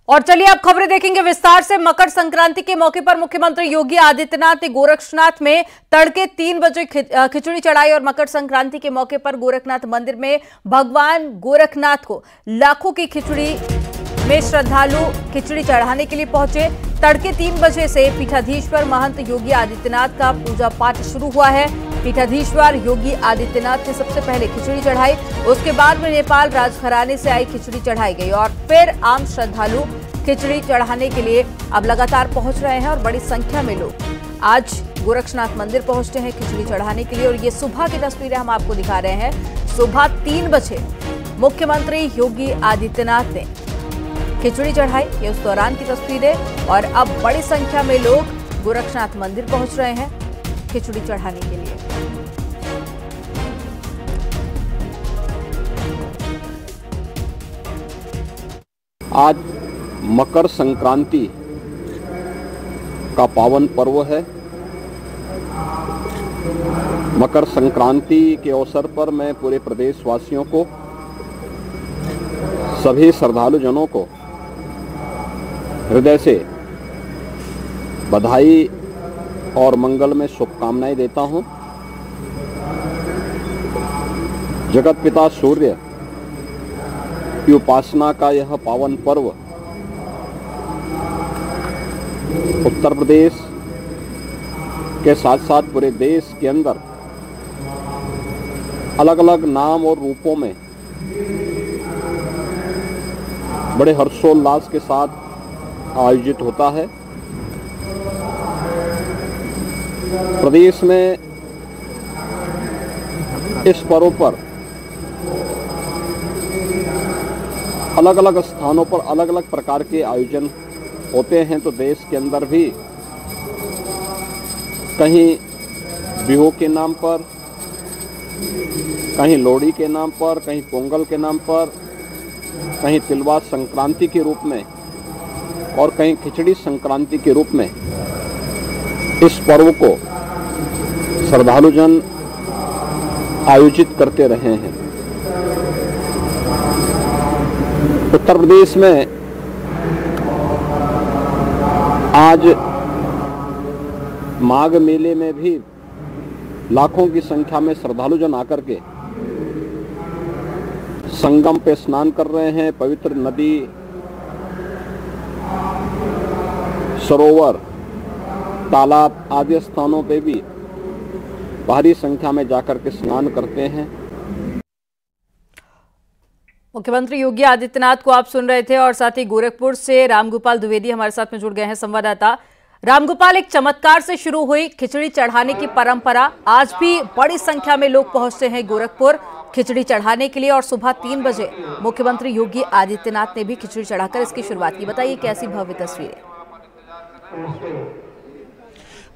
और चलिए अब खबरें देखेंगे विस्तार से। मकर संक्रांति के मौके पर मुख्यमंत्री योगी आदित्यनाथ ने गोरक्षनाथ में तड़के 3 बजे खिचड़ी चढ़ाई और मकर संक्रांति के मौके पर गोरखनाथ मंदिर में भगवान गोरखनाथ को लाखों की खिचड़ी में श्रद्धालु खिचड़ी चढ़ाने के लिए पहुंचे। तड़के 3 बजे से पीठाधीश्वर महंत योगी आदित्यनाथ का पूजा पाठ शुरू हुआ है। पीठाधीश्वर योगी आदित्यनाथ ने सबसे पहले खिचड़ी चढ़ाई, उसके बाद में नेपाल राजघराने से आई खिचड़ी चढ़ाई गई और फिर आम श्रद्धालु खिचड़ी चढ़ाने के लिए अब लगातार पहुंच रहे हैं और बड़ी संख्या में लोग आज गोरक्षनाथ मंदिर पहुंचते हैं खिचड़ी चढ़ाने के लिए। और ये सुबह की तस्वीरें हम आपको दिखा रहे हैं। सुबह 3 बजे मुख्यमंत्री योगी आदित्यनाथ ने खिचड़ी चढ़ाई, ये उस दौरान की तस्वीरें। और अब बड़ी संख्या में लोग गोरक्षनाथ मंदिर पहुंच रहे हैं खिचड़ी चढ़ाने के लिए। आज मकर संक्रांति का पावन पर्व है। मकर संक्रांति के अवसर पर मैं पूरे प्रदेशवासियों को, सभी श्रद्धालु जनों को हृदय से बधाई और मंगल में शुभकामनाएं देता हूं। जगत पिता सूर्य की उपासना का यह पावन पर्व उत्तर प्रदेश के साथ साथ पूरे देश के अंदर अलग अलग नाम और रूपों में बड़े हर्षोल्लास के साथ आयोजित होता है। प्रदेश में इस पर्व पर अलग अलग स्थानों पर अलग अलग प्रकार के आयोजन होते हैं। तो देश के अंदर भी कहीं बिहू के नाम पर, कहीं लोहड़ी के नाम पर, कहीं पोंगल के नाम पर, कहीं तिलवा संक्रांति के रूप में और कहीं खिचड़ी संक्रांति के रूप में इस पर्व को श्रद्धालुजन आयोजित करते रहे हैं। उत्तर प्रदेश में आज माघ मेले में भी लाखों की संख्या में श्रद्धालुजन आकर के संगम पे स्नान कर रहे हैं। पवित्र नदी, सरोवर, तालाब आदि स्थानों पे भी भारी संख्या में जाकर के स्नान करते हैं। मुख्यमंत्री योगी आदित्यनाथ को आप सुन रहे थे और साथ ही गोरखपुर से रामगोपाल द्विवेदी हमारे साथ में जुड़ गए हैं, संवाददाता। रामगोपाल, एक चमत्कार से शुरू हुई खिचड़ी चढ़ाने की परंपरा आज भी बड़ी संख्या में लोग पहुंचते हैं गोरखपुर खिचड़ी चढ़ाने के लिए और सुबह 3 बजे मुख्यमंत्री योगी आदित्यनाथ ने भी खिचड़ी चढ़ाकर इसकी शुरुआत की। बताइए कैसी भव्य तस्वीरें।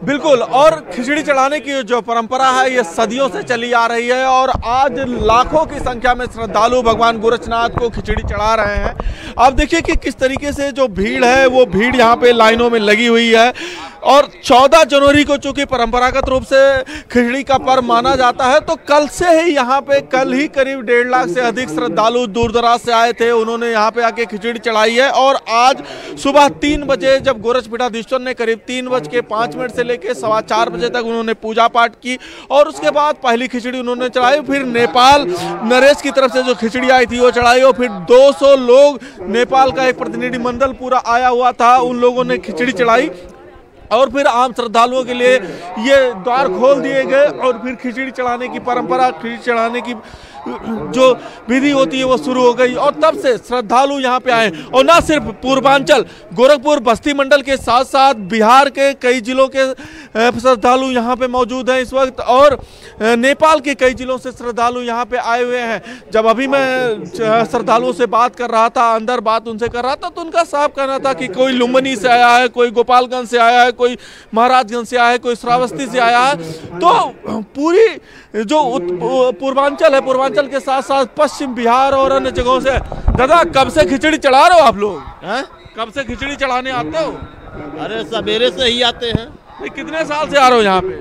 बिल्कुल, और खिचड़ी चढ़ाने की जो परंपरा है ये सदियों से चली आ रही है और आज लाखों की संख्या में श्रद्धालु भगवान गोरक्षनाथ को खिचड़ी चढ़ा रहे हैं। अब देखिए कि किस तरीके से जो भीड़ है वो भीड़ यहाँ पे लाइनों में लगी हुई है। और 14 जनवरी को चूंकि परंपरागत रूप से खिचड़ी का पर्व माना जाता है, तो कल से ही यहाँ पे कल ही करीब 1.5 लाख से अधिक श्रद्धालु दूर दराज से आए थे, उन्होंने यहाँ पे आके खिचड़ी चढ़ाई है। और आज सुबह 3 बजे जब गोरक्ष पीठाधीश्वर ने करीब 3:05 से लेकर 4:15 बजे तक उन्होंने पूजा पाठ की और उसके बाद पहली खिचड़ी उन्होंने चढ़ाई। फिर नेपाल नरेश की तरफ से जो खिचड़ी आई थी वो चढ़ाई और फिर 200 लोग, नेपाल का एक प्रतिनिधि मंडल पूरा आया हुआ था, उन लोगों ने खिचड़ी चढ़ाई और फिर आम श्रद्धालुओं के लिए ये द्वार खोल दिए गए और फिर खिचड़ी चढ़ाने की परंपरा, खिचड़ी चढ़ाने की जो विधि होती है वो शुरू हो गई और तब से श्रद्धालु यहाँ पे आए। और ना सिर्फ पूर्वांचल गोरखपुर बस्ती मंडल के साथ साथ बिहार के कई जिलों के श्रद्धालु यहाँ पे मौजूद हैं इस वक्त और नेपाल के कई जिलों से श्रद्धालु यहाँ पे आए हुए हैं। जब अभी मैं श्रद्धालुओं से बात कर रहा था, अंदर बात उनसे कर रहा था, तो उनका साफ कहना था कि कोई लुम्बिनी से आया है, कोई गोपालगंज से आया है, कोई महाराजगंज से आया है, कोई श्रावस्ती से आया है। तो पूरी जो पूर्वांचल है, पूर्वांचल के साथ साथ पश्चिम बिहार और अन्य जगहों से। दादा, कब से खिचड़ी चढ़ा रहे हो आप लोग? कब से खिचड़ी चढ़ाने आते हो? अरे सवेरे से ही आते हैं। कितने साल से आ रहे हो यहाँ पे?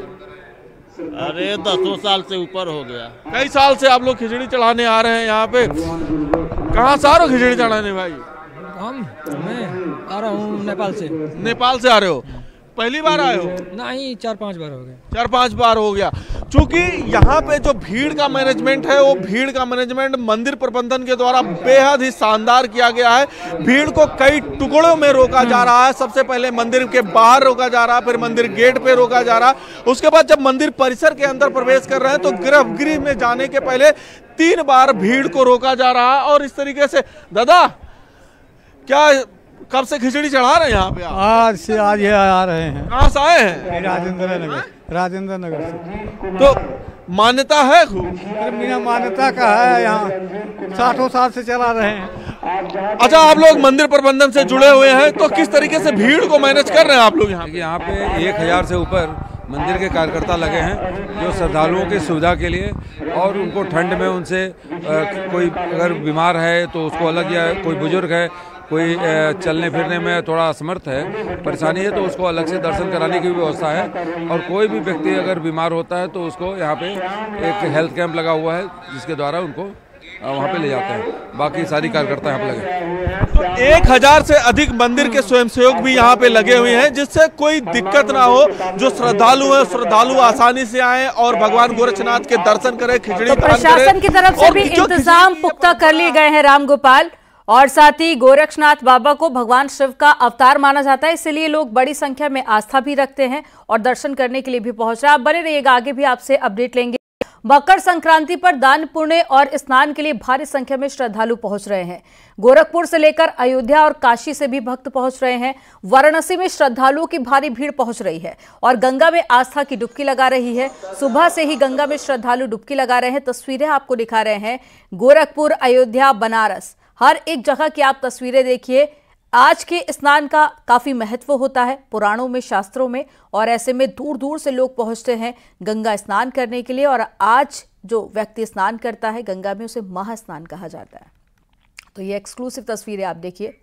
अरे 10 साल से ऊपर हो गया। कई साल से आप लोग खिचड़ी चढ़ाने आ रहे हैं यहाँ पे। कहाँ से आ रहे हो खिचड़ी चढ़ाने भाई? मैं आ रहा हूँ नेपाल से। नेपाल से आ रहे हो? पहली बार आए हो? नहीं, 4-5 बार हो गए। 4-5 बार हो गया। क्योंकि यहाँ पे जो भीड़ का मैनेजमेंट है, वो भीड़ का मैनेजमेंट मंदिर प्रबंधन के द्वारा बेहद ही शानदार किया गया है। भीड़ को कई टुकड़ों में रोका जा रहा है। सबसे पहले मंदिर के बाहर रोका जा रहा है, फिर मंदिर गेट पे रोका जा रहा है। उसके बाद जब मंदिर परिसर के अंदर प्रवेश कर रहे हैं तो गर्भगृह में जाने के पहले 3 बार भीड़ को रोका जा रहा है। और इस तरीके से दादा, क्या कब से खिचड़ी चढ़ा रहे हैं यहाँ पे? आज ये आ रहे हैं। कहाँ से आए हैं? राजेंद्र नगर से। तो मान्यता है खूब? बिना मान्यता का है, यहाँ 60 साल से चला रहे हैं। अच्छा, आप लोग मंदिर प्रबंधन से जुड़े हुए हैं, तो किस तरीके से भीड़ को मैनेज कर रहे हैं आप लोग यहाँ? यहाँ पे 1000 से ऊपर मंदिर के कार्यकर्ता लगे हैं जो श्रद्धालुओं की सुविधा के लिए, और उनको ठंड में उनसे कोई अगर बीमार है तो उसको अलग, या कोई बुजुर्ग है, कोई चलने फिरने में थोड़ा असमर्थ है, परेशानी है, तो उसको अलग से दर्शन कराने की भी व्यवस्था है। और कोई भी व्यक्ति अगर बीमार होता है तो उसको यहाँ पे एक हेल्थ कैंप लगा हुआ है, जिसके द्वारा उनको वहाँ पे ले जाते हैं। बाकी सारी कार्यकर्ता यहाँ पे लगे। तो 1000 से अधिक मंदिर के स्वयंसेवक भी यहाँ पे लगे हुए हैं, जिससे कोई दिक्कत ना हो। जो श्रद्धालु हैं, श्रद्धालु आसानी से आए और भगवान गोरक्षनाथ के दर्शन करें, खिचड़ी तो प्रशासन की तरफ से भी इंतजाम पुख्ता कर लिए गए हैं रामगोपाल। और साथ ही गोरक्षनाथ बाबा को भगवान शिव का अवतार माना जाता है, इसलिए लोग बड़ी संख्या में आस्था भी रखते हैं और दर्शन करने के लिए भी पहुंच रहे हैं। आप बने रहिएगा, आगे भी आपसे अपडेट लेंगे। मकर संक्रांति पर दान पुण्य और स्नान के लिए भारी संख्या में श्रद्धालु पहुंच रहे हैं। गोरखपुर से लेकर अयोध्या और काशी से भी भक्त पहुंच रहे हैं। वाराणसी में श्रद्धालुओं की भारी भीड़ पहुंच रही है और गंगा में आस्था की डुबकी लगा रही है। सुबह से ही गंगा में श्रद्धालु डुबकी लगा रहे हैं। तस्वीरें आपको दिखा रहे हैं, गोरखपुर, अयोध्या, बनारस, हर एक जगह की आप तस्वीरें देखिए। आज के स्नान का काफी महत्व होता है पुराणों में, शास्त्रों में, और ऐसे में दूर दूर से लोग पहुंचते हैं गंगा स्नान करने के लिए। और आज जो व्यक्ति स्नान करता है गंगा में, उसे महास्नान कहा जाता है। तो ये एक्सक्लूसिव तस्वीरें आप देखिए।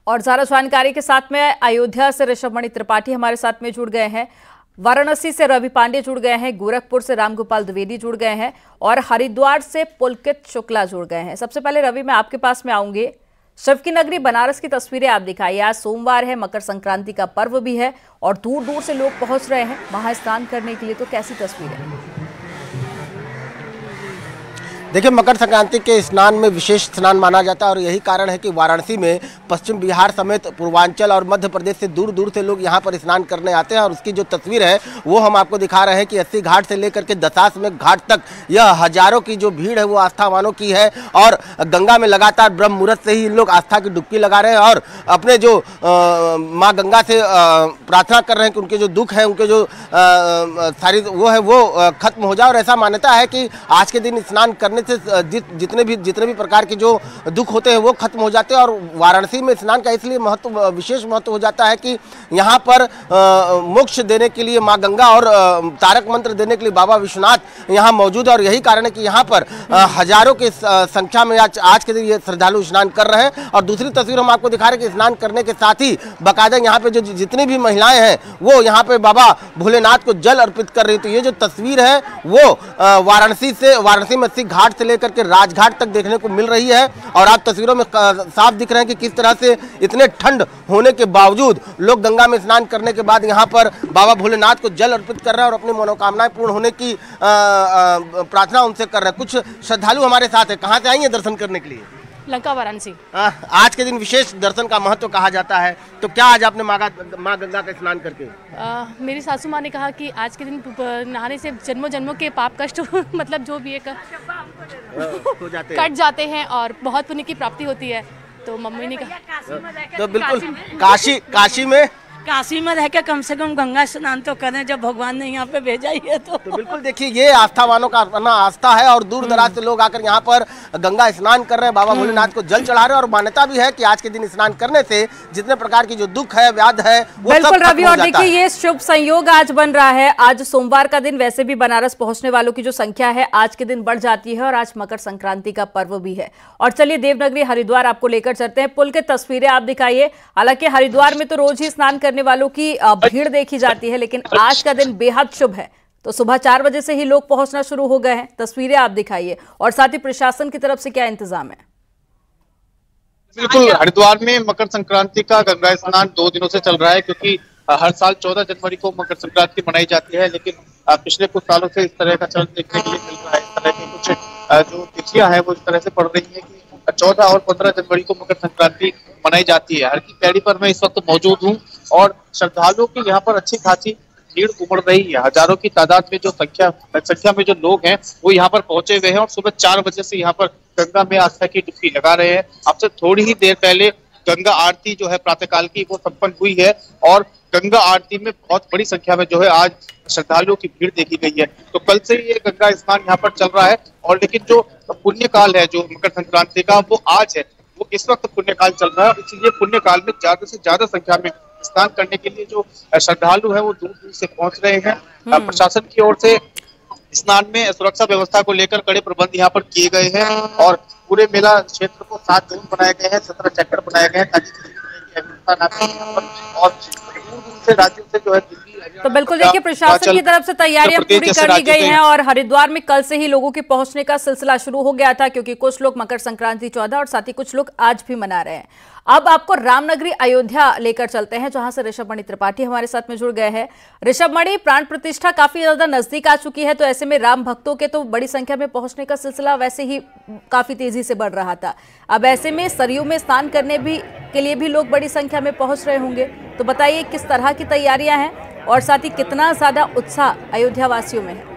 और ज्यादा जानकारी के साथ में अयोध्या से ऋषभमणि त्रिपाठी हमारे साथ में जुड़ गए हैं, वाराणसी से रवि पांडे जुड़ गए हैं, गोरखपुर से रामगोपाल द्विवेदी जुड़ गए हैं और हरिद्वार से पुलकित शुक्ला जुड़ गए हैं। सबसे पहले रवि, मैं आपके पास में आऊंगी। शिव की नगरी बनारस की तस्वीरें आप दिखाइए। आज सोमवार है, मकर संक्रांति का पर्व भी है और दूर दूर से लोग पहुंच रहे हैं महास्नान करने के लिए। तो कैसी तस्वीरें? देखिए, मकर संक्रांति के स्नान में विशेष स्नान माना जाता है और यही कारण है कि वाराणसी में पश्चिम बिहार समेत पूर्वांचल और मध्य प्रदेश से दूर दूर से लोग यहां पर स्नान करने आते हैं। और उसकी जो तस्वीर है वो हम आपको दिखा रहे हैं कि 80 घाट से लेकर के दशाश्वमेध घाट तक यह हजारों की जो भीड़ है वो आस्थावानों की है। और गंगा में लगातार ब्रह्म मुहूर्त से ही लोग आस्था की डुबकी लगा रहे हैं और अपने जो माँ गंगा से प्रार्थना कर रहे हैं कि उनके जो दुख है, उनके जो सारी वो है वो खत्म हो जाए। और ऐसा मान्यता है कि आज के दिन स्नान करने से जितने भी प्रकार के जो दुख होते हैं वो खत्म हो जाते हैं। और वाराणसी में स्नान का इसलिए महत्व, विशेष महत्व हो जाता है कि यहाँ पर मोक्ष देने के लिए माँ गंगा और तारक मंत्र देने के लिए बाबा विश्वनाथ यहाँ मौजूद है। और यही कारण है कि यहाँ पर हजारों की संख्या में आज के दिन ये श्रद्धालु स्नान कर रहे हैं। और दूसरी तस्वीर हम आपको दिखा रहे हैं कि स्नान करने के साथ ही बाकायदा यहाँ पे जो जितनी भी महिलाएं हैं वो यहाँ पे बाबा भोलेनाथ को जल अर्पित कर रही। तो ये जो तस्वीर है वो वाराणसी में 80 घाट से लेकर के राजघाट तक देखने को मिल रही है। और आप तस्वीरों में साफ दिख रहे हैं कि किस तरह से इतने ठंड होने के बावजूद लोग गंगा में स्नान करने के बाद यहाँ पर बाबा भोलेनाथ को जल अर्पित कर रहे हैं और अपनी मनोकामनाएं पूर्ण होने की प्रार्थना उनसे कर रहे हैं। कुछ श्रद्धालु हमारे साथ है, कहाँ से आई हैं दर्शन करने के लिए? लंका, वाराणसी। आज के दिन विशेष दर्शन का महत्व कहा जाता है, तो क्या आज आपने माँ गंगा का स्नान करके? मेरी सासू माँ ने कहा कि आज के दिन नहाने से जन्मों जन्मों के पाप कष्ट मतलब जो भी एक कट जाते हैं और बहुत पुण्य की प्राप्ति होती है। तो मम्मी ने कहा तो बिल्कुल काशी में रह के कम से कम गंगा स्नान तो करें, जब भगवान ने यहाँ पे भेजा ही है। तो बिल्कुल देखिए, ये आस्थावानों का अपना आस्था है और दूर दराज से लोग आकर यहाँ पर गंगा स्नान कर रहे हैं, बाबा भोलेनाथ को जल चढ़ा रहे हैं। और मान्यता भी है कि आज के दिन स्नान करने से जितने प्रकार की जो दुख है, व्याध है, वो बिल्कुल रवि। और देखिए, ये शुभ संयोग आज बन रहा है। आज सोमवार का दिन, वैसे भी बनारस पहुंचने वालों की जो संख्या है आज के दिन बढ़ जाती है और आज मकर संक्रांति का पर्व भी है। और चलिए देवनगरी हरिद्वार आपको लेकर चलते हैं। पुल के तस्वीरें आप दिखाइए। हालांकि हरिद्वार में तो रोज ही स्नान करने वालों की भीड़ देखी जाती है, लेकिन आज का दिन बेहद शुभ है। तो सुबह 4 बजे से ही लोग पहुंचना शुरू हो गए हैं। तस्वीरें आप दिखाइए और साथ ही प्रशासन की तरफ से क्या इंतजाम है। बिल्कुल, हरिद्वार में मकर संक्रांति का गंगा स्नान 2 दिनों से चल रहा है, क्योंकि हर साल 14 जनवरी को मकर संक्रांति मनाई जाती है, लेकिन पिछले कुछ सालों से इस तरह का चलन देखने के लिए मिल रहा है। इस तरह की कुछ जो तिथियां हैं वो इस तरह से पड़ रही है कि 14 और 15 जनवरी को मकर संक्रांति मनाई जाती है। हर की पैड़ी पर मैं इस वक्त मौजूद हूँ और श्रद्धालुओं की यहाँ पर अच्छी खासी भीड़ उमड़ रही है। हजारों की तादाद में जो संख्या में जो लोग हैं वो यहाँ पर पहुंचे हुए हैं और सुबह 4 बजे से यहाँ पर गंगा में आस्था की डुबकी लगा रहे हैं। अब से थोड़ी ही देर पहले गंगा आरती जो है प्रातःकाल की वो संपन्न हुई है और गंगा आरती में बहुत बड़ी संख्या में जो है आज श्रद्धालुओं की भीड़ देखी गई है। तो कल से ये गंगा स्नान यहाँ पर चल रहा है और लेकिन जो पुण्य काल है जो मकर संक्रांति का वो आज है, वो इस वक्त पुण्य काल चल रहा है। इसलिए पुण्य काल में ज्यादा से ज्यादा संख्या में स्नान करने के लिए जो श्रद्धालु है वो दूर दूर से पहुंच रहे हैं। प्रशासन की ओर से स्नान में सुरक्षा व्यवस्था को लेकर कड़े प्रबंध यहाँ पर किए गए हैं और पूरे मेला क्षेत्र को 7 जोन बनाए गए हैं, 17 चक्कर बनाए गए हैं ताकि और दूर से राज्यों से जो है तो बिल्कुल देखिए प्रशासन की तरफ से तैयारियां पूरी कर ली गई हैं और हरिद्वार में कल से ही लोगों के पहुंचने का सिलसिला शुरू हो गया था, क्योंकि कुछ लोग मकर संक्रांति 14 और साथ ही कुछ लोग आज भी मना रहे हैं। अब आपको रामनगरी अयोध्या लेकर चलते हैं, जहां से ऋषभ मणि त्रिपाठी हमारे साथ में जुड़ गए हैं। ऋषभ मणि, प्राण प्रतिष्ठा काफी ज्यादा नजदीक आ चुकी है, तो ऐसे में राम भक्तों के तो बड़ी संख्या में पहुंचने का सिलसिला वैसे ही काफी तेजी से बढ़ रहा था। अब ऐसे में सरयू में स्नान करने के लिए भी लोग बड़ी संख्या में पहुंच रहे होंगे, तो बताइए किस तरह की तैयारियां हैं और साथ ही कितना ज्यादा उत्साह अयोध्या वासियों में है।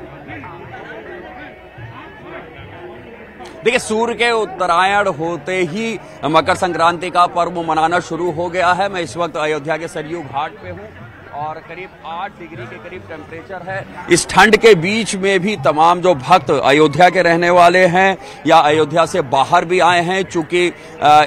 देखिए, सूर्य के उत्तरायण होते ही मकर संक्रांति का पर्व मनाना शुरू हो गया है। मैं इस वक्त अयोध्या के सरयू घाट पे हूँ और करीब 8 डिग्री के करीब टेम्परेचर है। इस ठंड के बीच में भी तमाम जो भक्त अयोध्या के रहने वाले हैं या अयोध्या से बाहर भी आए हैं, चूंकि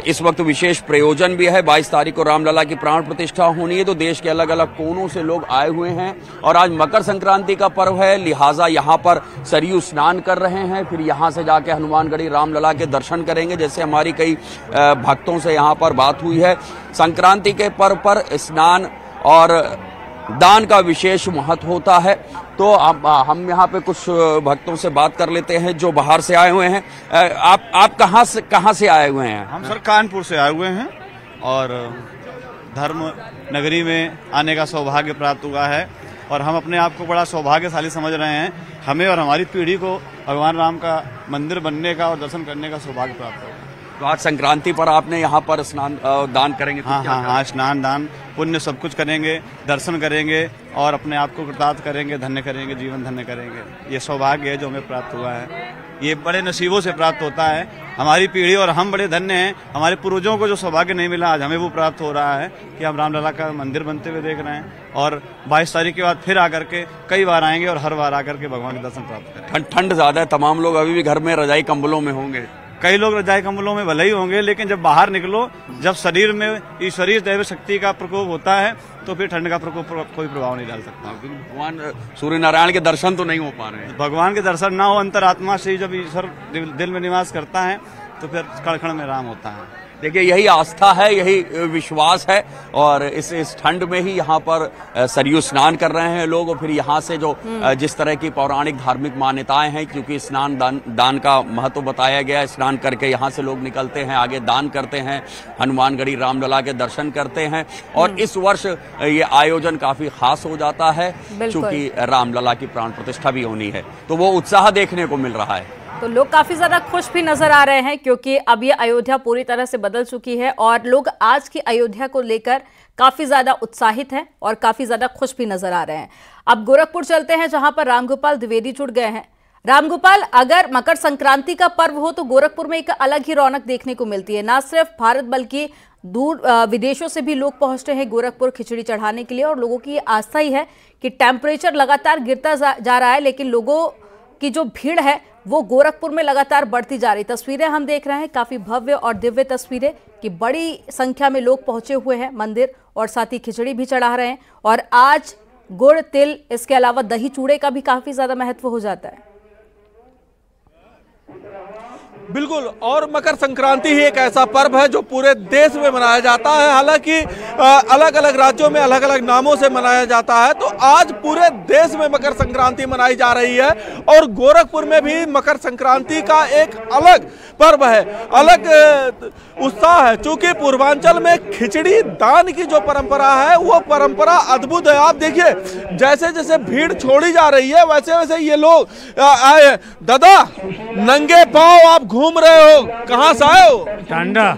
इस वक्त विशेष प्रयोजन भी है, 22 तारीख को रामलला की प्राण प्रतिष्ठा होनी है, तो देश के अलग अलग कोनों से लोग आए हुए हैं और आज मकर संक्रांति का पर्व है, लिहाजा यहाँ पर सरयू स्नान कर रहे हैं, फिर यहाँ से जाके हनुमानगढ़ी रामलला के दर्शन करेंगे। जैसे हमारी कई भक्तों से यहाँ पर बात हुई है, संक्रांति के पर्व पर स्नान और दान का विशेष महत्व होता है। तो हम यहाँ पे कुछ भक्तों से बात कर लेते हैं जो बाहर से आए हुए हैं। आप कहाँ से आए हुए हैं? हम सर कानपुर से आए हुए हैं और धर्म नगरी में आने का सौभाग्य प्राप्त हुआ है और हम अपने आप को बड़ा सौभाग्यशाली समझ रहे हैं। हमें और हमारी पीढ़ी को भगवान राम का मंदिर बनने का और दर्शन करने का सौभाग्य प्राप्त हुआ। तो आज संक्रांति पर आपने यहाँ पर स्नान दान करेंगे? हाँ, स्नान दान पुण्य सब कुछ करेंगे, दर्शन करेंगे और अपने आप को कृतार्थ करेंगे, धन्य करेंगे, जीवन धन्य करेंगे। ये सौभाग्य है जो हमें प्राप्त हुआ है, ये बड़े नसीबों से प्राप्त होता है। हमारी पीढ़ी और हम बड़े धन्य हैं, हमारे पूर्वजों को जो सौभाग्य नहीं मिला आज हमें वो प्राप्त हो रहा है कि हम रामलला का मंदिर बनते हुए देख रहे हैं और 22 तारीख के बाद फिर आकर के कई बार आएंगे और हर बार आकर के भगवान के दर्शन प्राप्त करेंगे। ठंड ज्यादा है, तमाम लोग अभी भी घर में रजाई कंबलों में होंगे। कई लोग रजाई कंबलों में भले ही होंगे, लेकिन जब बाहर निकलो, जब शरीर में ईश्वरीय दैव शक्ति का प्रकोप होता है तो फिर ठंड का प्रकोप कोई प्रभाव नहीं डाल सकता। भगवान सूर्य नारायण के दर्शन तो नहीं हो पा रहे हैं। भगवान के दर्शन ना हो, अंतरात्मा से जब ईश्वर दिल में निवास करता है तो फिर कण कण में राम होता है। देखिए, यही आस्था है, यही विश्वास है और इस ठंड में ही यहाँ पर सरयू स्नान कर रहे हैं लोग। और फिर यहाँ से जो जिस तरह की पौराणिक धार्मिक मान्यताएं हैं, क्योंकि स्नान दान का महत्व बताया गया है, स्नान करके यहाँ से लोग निकलते हैं, आगे दान करते हैं, हनुमानगढ़ी रामलला के दर्शन करते हैं और इस वर्ष ये आयोजन काफी खास हो जाता है क्योंकि रामलला की प्राण प्रतिष्ठा भी होनी है, तो वो उत्साह देखने को मिल रहा है। तो लोग काफी ज्यादा खुश भी नजर आ रहे हैं क्योंकि अब ये अयोध्या पूरी तरह से बदल चुकी है और लोग आज की अयोध्या को लेकर काफी ज्यादा उत्साहित हैं और काफी ज्यादा खुश भी नजर आ रहे हैं। अब गोरखपुर चलते हैं जहां पर रामगोपाल द्विवेदी जुड़ गए हैं। रामगोपाल, अगर मकर संक्रांति का पर्व हो तो गोरखपुर में एक अलग ही रौनक देखने को मिलती है। न सिर्फ भारत बल्कि दूर विदेशों से भी लोग पहुंचते हैं गोरखपुर खिचड़ी चढ़ाने के लिए और लोगों की ये आस्था ही है कि टेम्परेचर लगातार गिरता जा रहा है, लेकिन लोगों की जो भीड़ है वो गोरखपुर में लगातार बढ़ती जा रही। तस्वीरें हम देख रहे हैं, काफी भव्य और दिव्य तस्वीरें कि बड़ी संख्या में लोग पहुंचे हुए हैं मंदिर और साथ ही खिचड़ी भी चढ़ा रहे हैं। और आज गुड़, तिल, इसके अलावा दही चूड़े का भी काफी ज्यादा महत्व हो जाता है। बिल्कुल, और मकर संक्रांति ही एक ऐसा पर्व है जो पूरे देश में मनाया जाता है। हालांकि अलग अलग राज्यों में अलग अलग नामों से मनाया जाता है, तो आज पूरे देश में मकर संक्रांति मनाई जा रही है और गोरखपुर में भी मकर संक्रांति का एक अलग पर्व है, अलग उत्साह है। चूंकि पूर्वांचल में खिचड़ी दान की जो परंपरा है वो परंपरा अद्भुत है। आप देखिए जैसे जैसे भीड़ छोड़ी जा रही है वैसे वैसे ये लोग आए। दादा, नंगे पांव आप घूम रहे हो, कहाँ से आए हो? टांडा।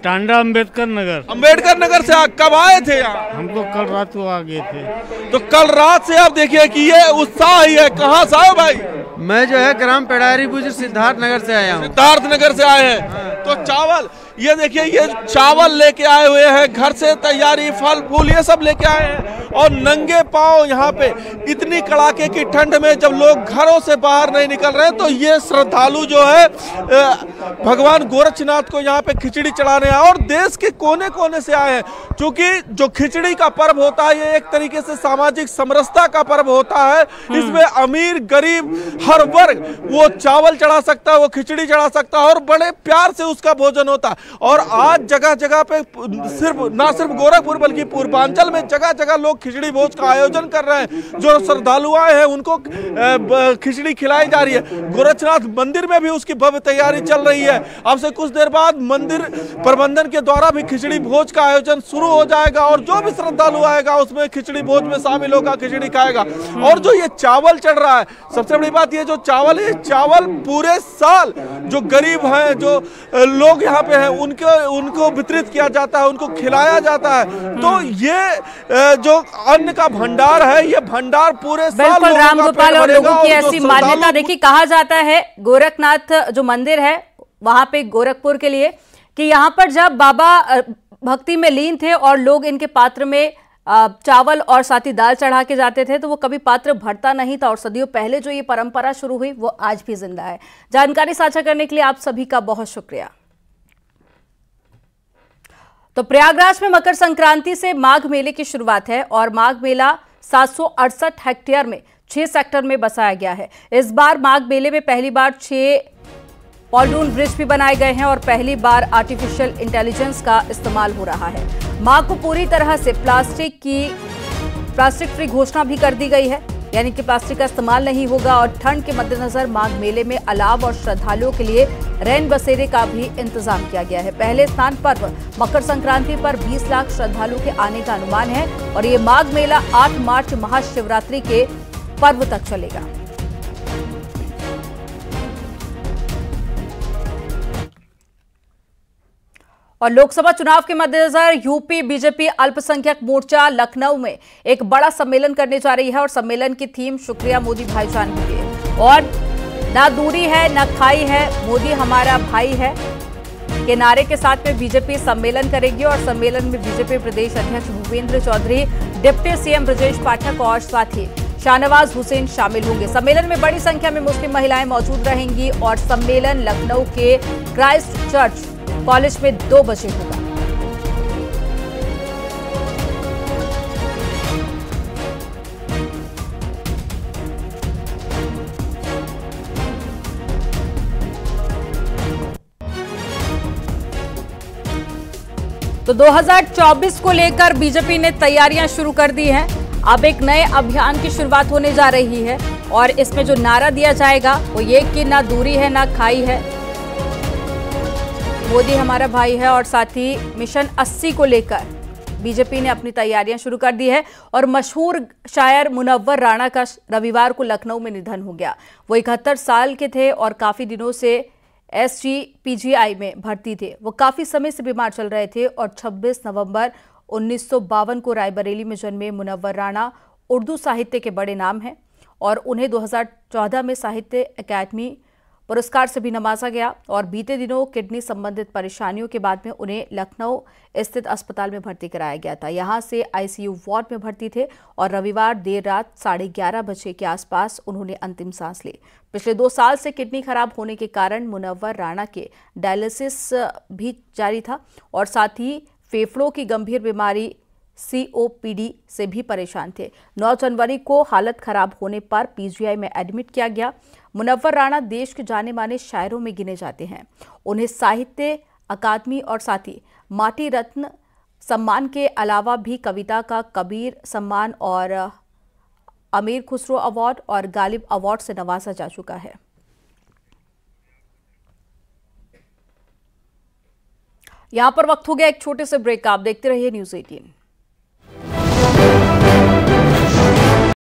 टांडा अम्बेडकर नगर। अम्बेडकर नगर से कब आए थे यहाँ? हम लोग कल रात को आ गए थे। तो कल रात से आप देखिए कि ये उत्साह ही है। कहाँ से आए भाई? मैं जो है ग्राम पेड़ारी बुजुर्ग सिद्धार्थ नगर से आया हूँ। सिद्धार्थ नगर से आए हैं। तो चावल, ये देखिए ये चावल लेके आए हुए हैं, घर से तैयारी, फल फूल ये सब लेके आए हैं और नंगे पांव यहाँ पे इतनी कड़ाके की ठंड में जब लोग घरों से बाहर नहीं निकल रहे हैं तो ये श्रद्धालु जो है भगवान गोरक्षनाथ को यहाँ पे खिचड़ी चढ़ाने आए और देश के कोने कोने से आए हैं। क्योंकि जो खिचड़ी का पर्व होता है ये एक तरीके से सामाजिक समरसता का पर्व होता है। इसमें अमीर गरीब हर वर्ग वो चावल चढ़ा सकता है, वो खिचड़ी चढ़ा सकता है और बड़े प्यार से उसका भोजन होता है। और आज जगह जगह पे ना सिर्फ गोरखपुर बल्कि पूर्वांचल में जगह जगह लोग खिचड़ी भोज का आयोजन कर रहे हैं। जो श्रद्धालु आए हैं उनको खिचड़ी खिलाई जा रही है। गोरक्षनाथ मंदिर में भी उसकी भव्य तैयारी चल रही है। अब से कुछ देर बाद मंदिर प्रबंधन के द्वारा भी खिचड़ी भोज का आयोजन शुरू हो जाएगा और जो भी श्रद्धालु आएगा उसमें खिचड़ी भोज में शामिल होगा, खिचड़ी खाएगा। और जो ये चावल चढ़ रहा है, सबसे बड़ी बात ये जो चावल है, चावल पूरे साल जो गरीब हैं, जो लोग यहाँ पे हैं उनको वितरित किया जाता है, उनको खिलाया जाता है। तो ये जो अन्न का भंडार है ये भंडार पूरे साल बिल्कुल रामगोपाल और लोगों की ऐसी मान्यता। देखिए कहा जाता है गोरखनाथ जो मंदिर है वहां पे गोरखपुर के लिए कि यहाँ पर जब बाबा भक्ति में लीन थे और लोग इनके पात्र में चावल और साथ ही दाल चढ़ा के जाते थे तो वो कभी पात्र भरता नहीं था और सदियों पहले जो ये परंपरा शुरू हुई वो आज भी जिंदा है। जानकारी साझा करने के लिए आप सभी का बहुत शुक्रिया। तो प्रयागराज में मकर संक्रांति से माघ मेले की शुरुआत है और माघ मेला 768 हेक्टेयर में 6 सेक्टर में बसाया गया है। इस बार माघ मेले में पहली बार 6 पॉन्टून ब्रिज भी बनाए गए हैं और पहली बार आर्टिफिशियल इंटेलिजेंस का इस्तेमाल हो रहा है। माघ को पूरी तरह से प्लास्टिक फ्री घोषणा भी कर दी गई है, यानी कि प्लास्टिक का इस्तेमाल नहीं होगा और ठंड के मद्देनजर माघ मेले में अलाव और श्रद्धालुओं के लिए रैन बसेरे का भी इंतजाम किया गया है। पहले स्नान पर्व मकर संक्रांति पर 20 लाख श्रद्धालुओं के आने का अनुमान है और ये माघ मेला 8 मार्च महाशिवरात्रि के पर्व तक चलेगा। और लोकसभा चुनाव के मद्देनजर यूपी बीजेपी अल्पसंख्यक मोर्चा लखनऊ में एक बड़ा सम्मेलन करने जा रही है और सम्मेलन की थीम शुक्रिया मोदी भाईजान की है और ना दूरी है ना खाई है, मोदी हमारा भाई है के नारे के साथ में बीजेपी सम्मेलन करेगी और सम्मेलन में बीजेपी प्रदेश अध्यक्ष भूपेंद्र चौधरी, डिप्टी सीएम ब्रजेश पाठक और साथ ही शाहनवाज हुसैन शामिल होंगे। सम्मेलन में बड़ी संख्या में मुस्लिम महिलाएं मौजूद रहेंगी और सम्मेलन लखनऊ के क्राइस्ट चर्च कॉलेज में 2 बजे होगा। तो 2024 को लेकर बीजेपी ने तैयारियां शुरू कर दी हैं। अब एक नए अभियान की शुरुआत होने जा रही है और इसमें जो नारा दिया जाएगा वो ये कि ना दूरी है ना खाई है, मोदी हमारा भाई है और साथ ही मिशन 80 को लेकर बीजेपी ने अपनी तैयारियां शुरू कर दी है। और मशहूर शायर मुनव्वर राणा का रविवार को लखनऊ में निधन हो गया। वो 71 साल के थे और काफी दिनों से SGPGI में भर्ती थे। वो काफी समय से बीमार चल रहे थे और 26 नवंबर 1952 को रायबरेली में जन्मे मुनव्वर राणा उर्दू साहित्य के बड़े नाम हैं और उन्हें 2014 में साहित्य अकादमी पुरस्कार से भी नवाजा गया और बीते दिनों किडनी संबंधित परेशानियों के बाद में उन्हें लखनऊ स्थित अस्पताल में भर्ती कराया गया था। यहां से ICU वार्ड में भर्ती थे और रविवार देर रात 11:30 बजे के आसपास उन्होंने अंतिम सांस ली। पिछले 2 साल से किडनी खराब होने के कारण मुनव्वर राणा के डायलिसिस भी जारी था और साथ ही फेफड़ों की गंभीर बीमारी COPD से भी परेशान थे। 9 जनवरी को हालत खराब होने पर PGI में एडमिट किया गया। मुनव्वर राणा देश के जाने माने शायरों में गिने जाते हैं। उन्हें साहित्य अकादमी और साथ ही माटी रत्न सम्मान के अलावा भी कविता का कबीर सम्मान और अमीर खुसरो अवार्ड और गालिब अवार्ड से नवाजा जा चुका है। यहां पर वक्त हो गया एक छोटे से ब्रेक का। आप देखते रहिए न्यूज़ 18।